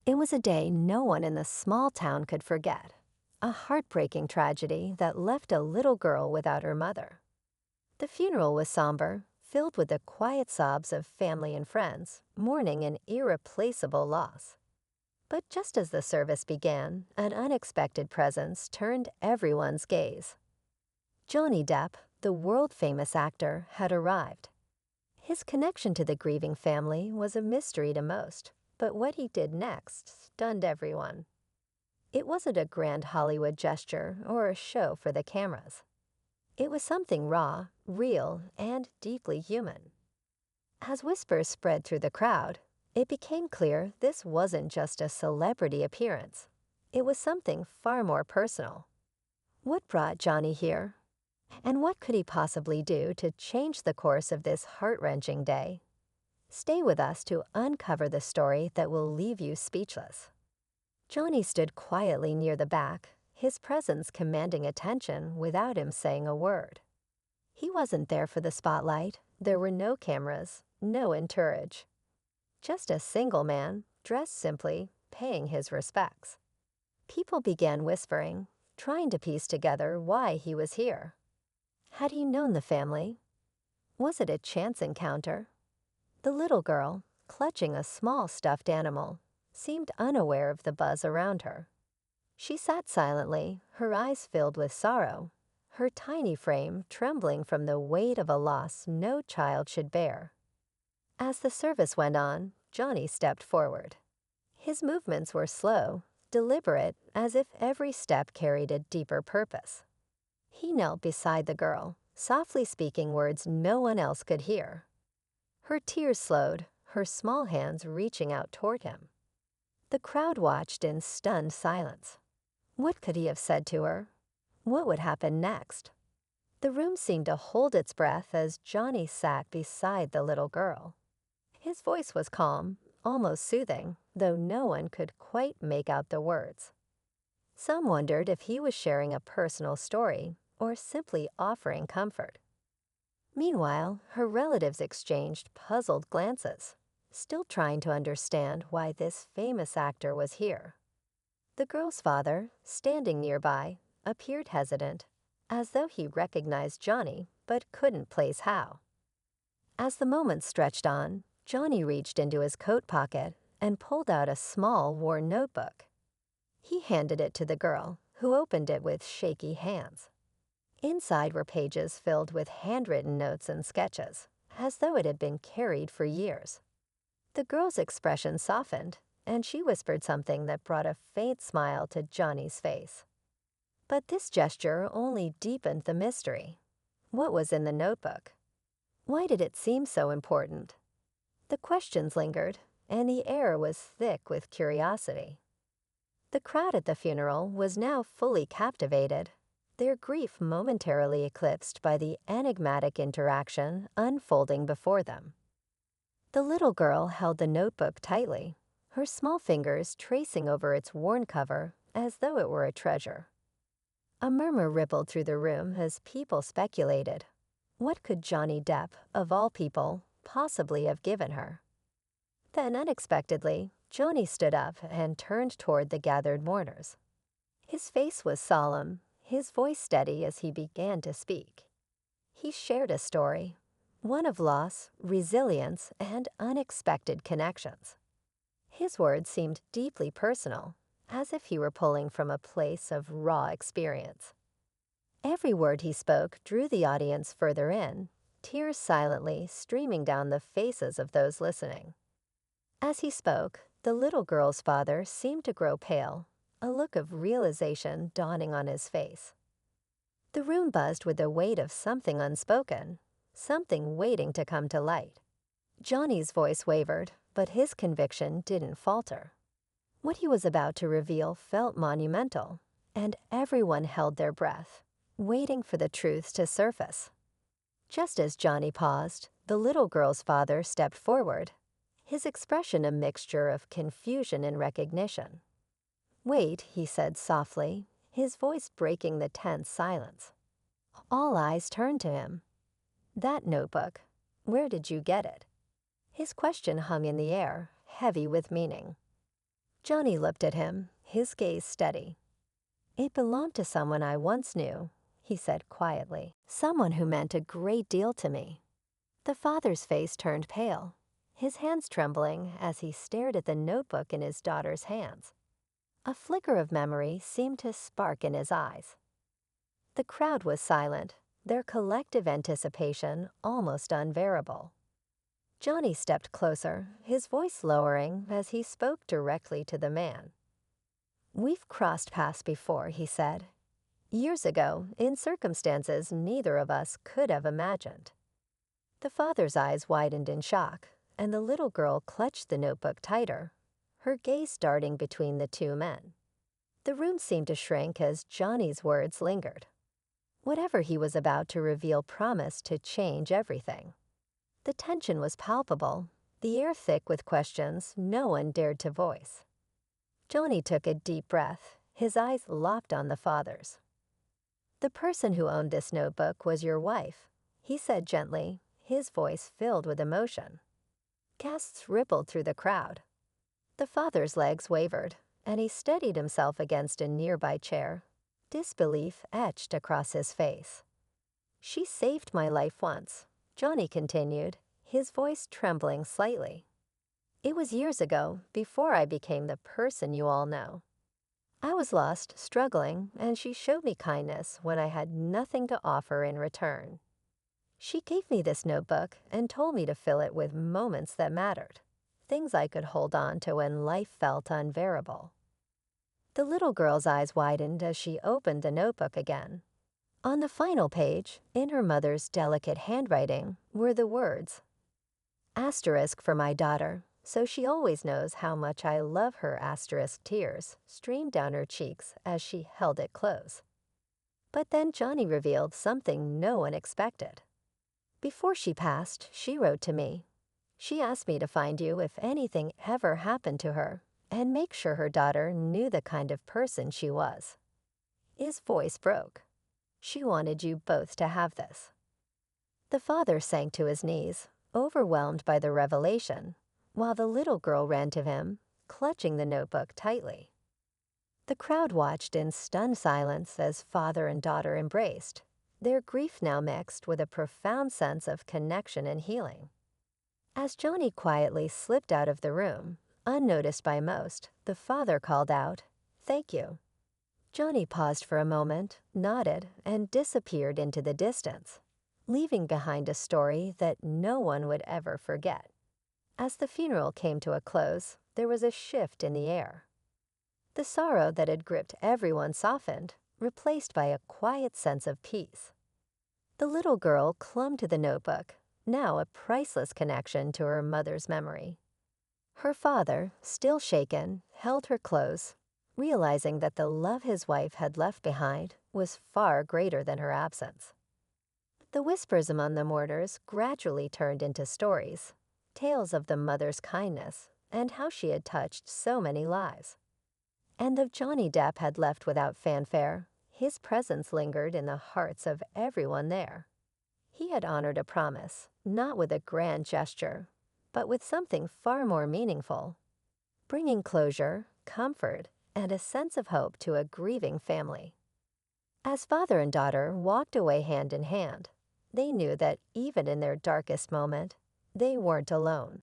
It was a day no one in the small town could forget. A heartbreaking tragedy that left a little girl without her mother. The funeral was somber, filled with the quiet sobs of family and friends, mourning an irreplaceable loss. But just as the service began, an unexpected presence turned everyone's gaze. Johnny Depp, the world-famous actor, had arrived. His connection to the grieving family was a mystery to most, but what he did next stunned everyone. It wasn't a grand Hollywood gesture or a show for the cameras. It was something raw, real, and deeply human. As whispers spread through the crowd, it became clear this wasn't just a celebrity appearance. It was something far more personal. What brought Johnny here? And what could he possibly do to change the course of this heart-wrenching day? Stay with us to uncover the story that will leave you speechless. Johnny stood quietly near the back, his presence commanding attention without him saying a word. He wasn't there for the spotlight. There were no cameras, no entourage. Just a single man, dressed simply, paying his respects. People began whispering, trying to piece together why he was here. Had he known the family? Was it a chance encounter? The little girl, clutching a small stuffed animal, seemed unaware of the buzz around her. She sat silently, her eyes filled with sorrow, her tiny frame trembling from the weight of a loss no child should bear. As the service went on, Johnny stepped forward. His movements were slow, deliberate, as if every step carried a deeper purpose. He knelt beside the girl, softly speaking words no one else could hear. Her tears slowed, her small hands reaching out toward him. The crowd watched in stunned silence. What could he have said to her? What would happen next? The room seemed to hold its breath as Johnny sat beside the little girl. His voice was calm, almost soothing, though no one could quite make out the words. Some wondered if he was sharing a personal story or simply offering comfort. Meanwhile, her relatives exchanged puzzled glances, still trying to understand why this famous actor was here. The girl's father, standing nearby, appeared hesitant, as though he recognized Johnny but couldn't place how. As the moments stretched on, Johnny reached into his coat pocket and pulled out a small, worn notebook. He handed it to the girl, who opened it with shaky hands. Inside were pages filled with handwritten notes and sketches, as though it had been carried for years. The girl's expression softened, and she whispered something that brought a faint smile to Johnny's face. But this gesture only deepened the mystery. What was in the notebook? Why did it seem so important? The questions lingered, and the air was thick with curiosity. The crowd at the funeral was now fully captivated, their grief momentarily eclipsed by the enigmatic interaction unfolding before them. The little girl held the notebook tightly, her small fingers tracing over its worn cover as though it were a treasure. A murmur rippled through the room as people speculated. What could Johnny Depp, of all people, possibly have given her? Then, unexpectedly, Johnny stood up and turned toward the gathered mourners. His face was solemn, his voice steady as he began to speak. He shared a story, one of loss, resilience, and unexpected connections. His words seemed deeply personal, as if he were pulling from a place of raw experience. Every word he spoke drew the audience further in, tears silently streaming down the faces of those listening. As he spoke, the little girl's father seemed to grow pale, a look of realization dawning on his face. The room buzzed with the weight of something unspoken, something waiting to come to light. Johnny's voice wavered, but his conviction didn't falter. What he was about to reveal felt monumental, and everyone held their breath, waiting for the truth to surface. Just as Johnny paused, the little girl's father stepped forward, his expression a mixture of confusion and recognition. "Wait," he said softly, his voice breaking the tense silence. All eyes turned to him. "That notebook, where did you get it?" His question hung in the air, heavy with meaning. Johnny looked at him, his gaze steady. "It belonged to someone I once knew," he said quietly. "Someone who meant a great deal to me." The father's face turned pale, his hands trembling as he stared at the notebook in his daughter's hands. A flicker of memory seemed to spark in his eyes. The crowd was silent, their collective anticipation almost unbearable. Johnny stepped closer, his voice lowering as he spoke directly to the man. "We've crossed paths before," he said. "Years ago, in circumstances neither of us could have imagined." The father's eyes widened in shock, and the little girl clutched the notebook tighter, her gaze darting between the two men. The room seemed to shrink as Johnny's words lingered. Whatever he was about to reveal promised to change everything. The tension was palpable, the air thick with questions no one dared to voice. Johnny took a deep breath, his eyes locked on the father's. "The person who owned this notebook was your wife," he said gently, his voice filled with emotion. Gasps rippled through the crowd. The father's legs wavered, and he steadied himself against a nearby chair, disbelief etched across his face. "She saved my life once," Johnny continued, his voice trembling slightly. "It was years ago, before I became the person you all know. I was lost, struggling, and she showed me kindness when I had nothing to offer in return. She gave me this notebook and told me to fill it with moments that mattered, things I could hold on to when life felt unbearable." The little girl's eyes widened as she opened the notebook again. On the final page, in her mother's delicate handwriting, were the words, "Asterisk for my daughter, so she always knows how much I love her." Asterisk tears streamed down her cheeks as she held it close. But then Johnny revealed something no one expected. "Before she passed, she wrote to me. She asked me to find you if anything ever happened to her, and make sure her daughter knew the kind of person she was." His voice broke. "She wanted you both to have this." The father sank to his knees, overwhelmed by the revelation, while the little girl ran to him, clutching the notebook tightly. The crowd watched in stunned silence as father and daughter embraced, their grief now mixed with a profound sense of connection and healing. As Johnny quietly slipped out of the room, unnoticed by most, the father called out, "Thank you." Johnny paused for a moment, nodded, and disappeared into the distance, leaving behind a story that no one would ever forget. As the funeral came to a close, there was a shift in the air. The sorrow that had gripped everyone softened, replaced by a quiet sense of peace. The little girl clung to the notebook, now a priceless connection to her mother's memory. Her father, still shaken, held her close, realizing that the love his wife had left behind was far greater than her absence. The whispers among the mourners gradually turned into stories, tales of the mother's kindness and how she had touched so many lives. And though Johnny Depp had left without fanfare, his presence lingered in the hearts of everyone there. He had honored a promise, not with a grand gesture, but with something far more meaningful, bringing closure, comfort, and a sense of hope to a grieving family. As father and daughter walked away hand in hand, they knew that even in their darkest moment, they weren't alone.